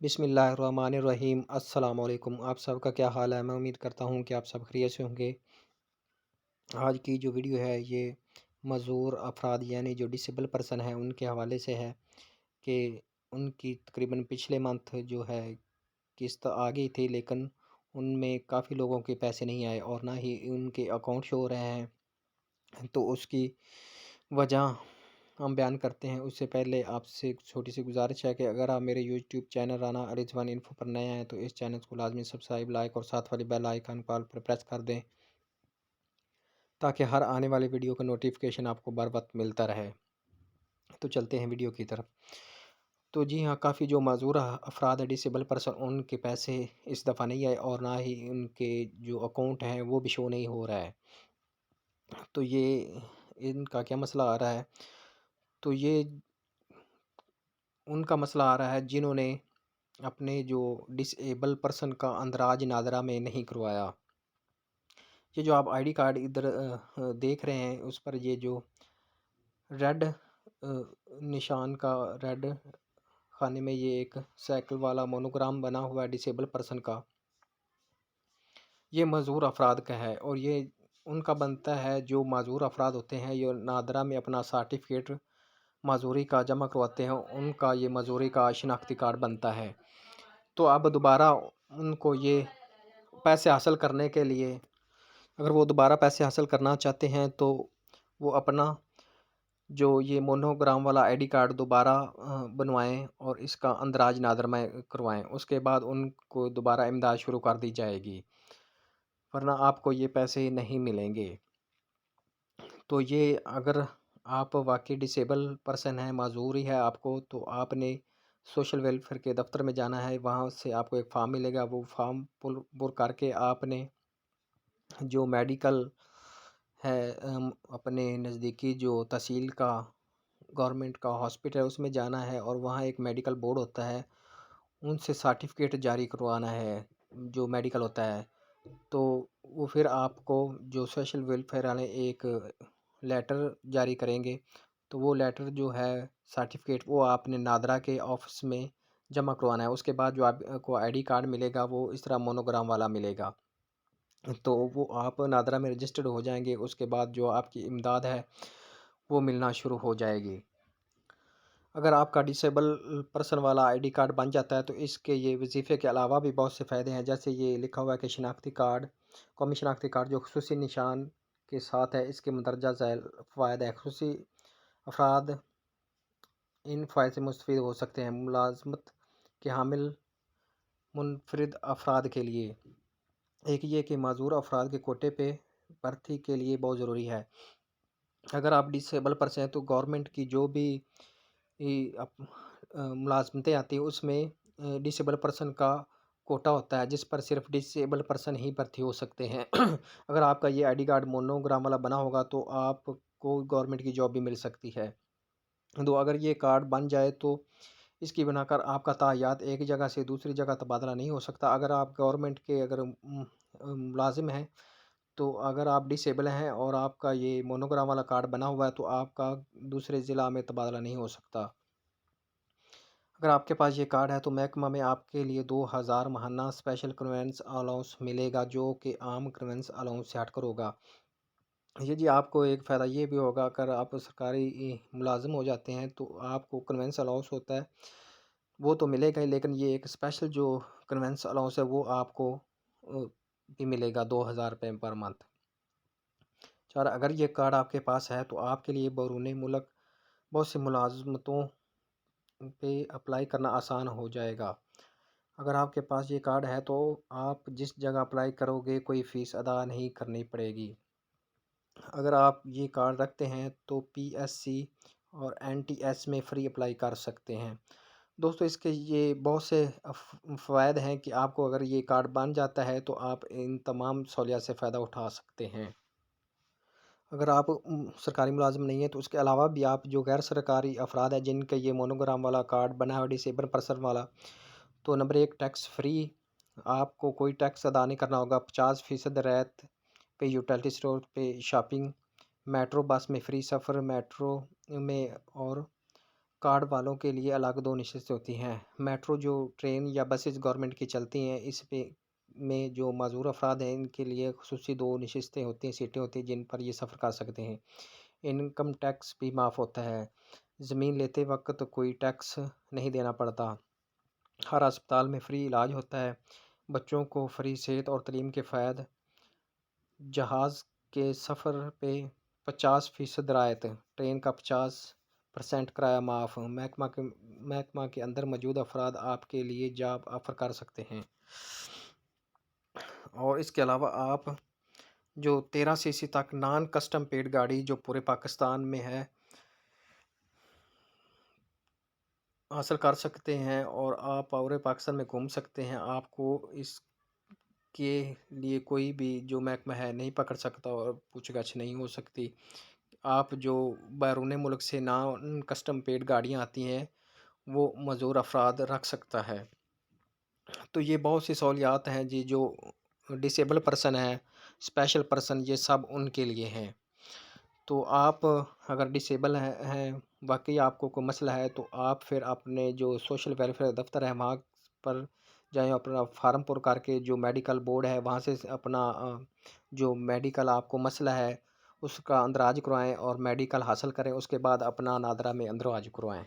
बिस्मिल्लाहिर्रहमानिर्रहीम। अस्सलाम वालेकुम। आप सबका क्या हाल है? मैं उम्मीद करता हूँ कि आप सब खैरियत से होंगे। आज की जो वीडियो है ये मज़दूर अफराद यानी जो डिसेबल पर्सन है उनके हवाले से है कि उनकी तकरीबन पिछले मंथ जो है किस्त आ गई थी, लेकिन उनमें काफ़ी लोगों के पैसे नहीं आए और ना ही उनके अकाउंट शो हो रहे हैं। तो उसकी वजह हम बयान करते हैं। उससे पहले आपसे एक छोटी सी गुजारिश है कि अगर आप मेरे YouTube channel Rana Rizwan info पर नए हैं तो इस चैनल को लाजमी सब्सक्राइब, लाइक और साथ वाली बेल आइकन कॉल पर प्रेस कर दें ताकि हर आने वाली वीडियो का नोटिफिकेशन आपको बर वक्त मिलता रहे। तो चलते हैं वीडियो की तरफ। तो जी हाँ, काफ़ी जो माजूर अफराद है डिसेबल पर्सन उनके पैसे इस दफ़ा नहीं आए और ना ही उनके जो अकाउंट हैं वो भी शो नहीं हो रहा है। तो ये इनका क्या मसला आ रहा है? तो ये उनका मसला आ रहा है जिन्होंने अपने जो डिसेबल पर्सन का अंदराज नादरा में नहीं करवाया। ये जो आप आईडी कार्ड इधर देख रहे हैं उस पर ये जो रेड निशान का रेड खाने में ये एक साइकिल वाला मोनोग्राम बना हुआ है डिसेबल पर्सन का। ये मज़दूर अफराद का है और ये उनका बनता है। जो माजूर अफराद होते हैं ये नादरा में अपना सर्टिफिकेट मजदूरी का जमा करवाते हैं, उनका ये मजदूरी का शिनाख्ती कार्ड बनता है। तो अब दोबारा उनको ये पैसे हासिल करने के लिए, अगर वो दोबारा पैसे हासिल करना चाहते हैं तो वो अपना जो ये मोनोग्राम वाला आईडी कार्ड दोबारा बनवाएं और इसका अंदराज नादर में करवाएं। उसके बाद उनको दोबारा इमदाद शुरू कर दी जाएगी, वरना आपको ये पैसे नहीं मिलेंगे। तो ये अगर आप वाकई डिसेबल पर्सन हैं, माजूरी है आपको, तो आपने सोशल वेलफेयर के दफ्तर में जाना है। वहाँ से आपको एक फॉर्म मिलेगा, वो फॉर्म पुर करके आपने जो मेडिकल है अपने नज़दीकी जो तहसील का गवर्नमेंट का हॉस्पिटल है उसमें जाना है और वहाँ एक मेडिकल बोर्ड होता है, उनसे सर्टिफिकेट जारी करवाना है जो मेडिकल होता है। तो वो फिर आपको जो सोशल वेलफेयर वाले एक लेटर जारी करेंगे। तो वो लेटर जो है सर्टिफिकेट वो आपने नादरा के ऑफिस में जमा करवाना है। उसके बाद जो आपको आईडी कार्ड मिलेगा वो इस तरह मोनोग्राम वाला मिलेगा। तो वो आप नादरा में रजिस्टर्ड हो जाएंगे। उसके बाद जो आपकी इमदाद है वो मिलना शुरू हो जाएगी। अगर आपका डिसेबल पर्सन वाला आईडी कार्ड बन जाता है तो इसके ये वजीफ़े के अलावा भी बहुत से फ़ायदे हैं। जैसे ये लिखा हुआ है कि शनाख्ती कार्ड, कौमी शनाख्ती कार्ड जो खसूसी निशान के साथ है, इसके मंदरजा झैल फ़वाद है। खसूसी अफराद इन फ़ायदे से मुस्तफ़ीद हो सकते हैं। मुलाजमत के हामिल मुनफरिद अफराद के लिए एक ये कि माजूर अफराद के कोटे पे भर्ती के लिए बहुत ज़रूरी है। अगर आप डिसेबल पर्सन हैं तो गवर्नमेंट की जो भी मुलाजमतें आती हैं उसमें डिसेबल पर्सन का कोटा होता है जिस पर सिर्फ डिसेबल पर्सन ही भर्ती हो सकते हैं। अगर आपका ये आईडी कार्ड मोनोग्राम वाला बना होगा तो आपको गवर्नमेंट की जॉब भी मिल सकती है। तो अगर ये कार्ड बन जाए तो इसकी बनाकर आपका तायात एक जगह से दूसरी जगह तबादला नहीं हो सकता। अगर आप गवर्नमेंट के अगर मुलाजिम हैं तो अगर आप डिसेबल हैं और आपका ये मोनोग्राम वाला कार्ड बना हुआ है तो आपका दूसरे ज़िला में तबादला नहीं हो सकता। अगर आपके पास ये कार्ड है तो महकमा में आपके लिए 2000 माहाना स्पेशल कन्वेंस अलाउंस मिलेगा जो कि आम कन्वेंस अलाउंस से हटकर होगा। ये जी आपको एक फ़ायदा ये भी होगा, अगर आप सरकारी मुलाजिम हो जाते हैं तो आपको कन्वेंस अलाउंस होता है वो तो मिलेगा ही, लेकिन ये एक स्पेशल जो कन्वेंस अलाउंस है वो आपको भी मिलेगा 2000 रुपये पर मंथ। चार, अगर ये कार्ड आपके पास है तो आपके लिए बैरून मुल्क बहुत सी मुलाजमतों पे अप्लाई करना आसान हो जाएगा। अगर आपके पास ये कार्ड है तो आप जिस जगह अप्लाई करोगे कोई फ़ीस अदा नहीं करनी पड़ेगी। अगर आप ये कार्ड रखते हैं तो पीएससी और एनटीएस में फ़्री अप्लाई कर सकते हैं। दोस्तों इसके ये बहुत से फ़वाद हैं कि आपको अगर ये कार्ड बन जाता है तो आप इन तमाम सहूलियत से फ़ायदा उठा सकते हैं। अगर आप सरकारी मुलाज़िम नहीं है तो उसके अलावा भी आप जो गैर सरकारी अफराद हैं जिनका ये मोनोग्राम वाला कार्ड बना है डिसेबल पर्सन वाला, तो नंबर एक टैक्स फ्री, आपको कोई टैक्स अदा नहीं करना होगा। 50% रियायत पे यूटिलिटी स्टोर पे शॉपिंग, मेट्रो बस में फ्री सफ़र मेट्रो में, और کارڈ والوں کے لیے الگ 2 نشستیں ہوتی ہیں۔ میٹرو جو ٹرین یا بسز گورنمنٹ کی چلتی ہیں، اس میں جو معذور افراد ہیں، ان کے لیے خصوصی 2 نشستیں ہوتی ہیں، سیٹیں ہوتی ہیں جن پر یہ سفر کر سکتے ہیں۔ انکم ٹیکس بھی معاف ہوتا ہے۔ زمین لیتے وقت کوئی ٹیکس نہیں دینا پڑتا۔ ہر ہسپتال میں فری علاج ہوتا ہے۔ بچوں کو فری صحت اور تعلیم کے فوائد۔ جہاز کے سفر پہ 50% رعایت، ٹرین کا 50% کرایہ معاف۔ محکمہ کے اندر موجود افراد آپ کے لیے جاب آفر کر سکتے ہیں۔ اور اس کے علاوہ آپ جو 13 سی سی تک نان کسٹم پیڈ گاڑی جو پورے پاکستان میں ہے حاصل کر سکتے ہیں، اور آپ پورے پاکستان میں گھوم سکتے ہیں۔ آپ کو اس کے لیے کوئی بھی جو محکمہ ہے نہیں پکڑ سکتا اور پوچھ گچھ نہیں ہو سکتی۔ آپ جو بیرون ملک سے نان کسٹم پیڈ گاڑیاں آتی ہیں وہ معذور افراد رکھ سکتا ہے۔ تو یہ بہت سی سہولیات ہیں جی، جو ڈسیبل پرسن ہے، اسپیشل پرسن، یہ سب ان کے لیے ہیں۔ تو آپ اگر ڈسیبل ہیں، واقعی آپ کو کوئی مسئلہ ہے، تو آپ پھر اپنے جو سوشل ویلفیئر دفتر ہے وہاں پر جائیں، اپنا فارم پر کر کے جو میڈیکل بورڈ ہے وہاں سے اپنا جو میڈیکل آپ کو مسئلہ ہے اس کا اندراج کروائیں اور میڈیکل حاصل کریں، اس کے بعد اپنا نادرہ میں اندراج کروائیں۔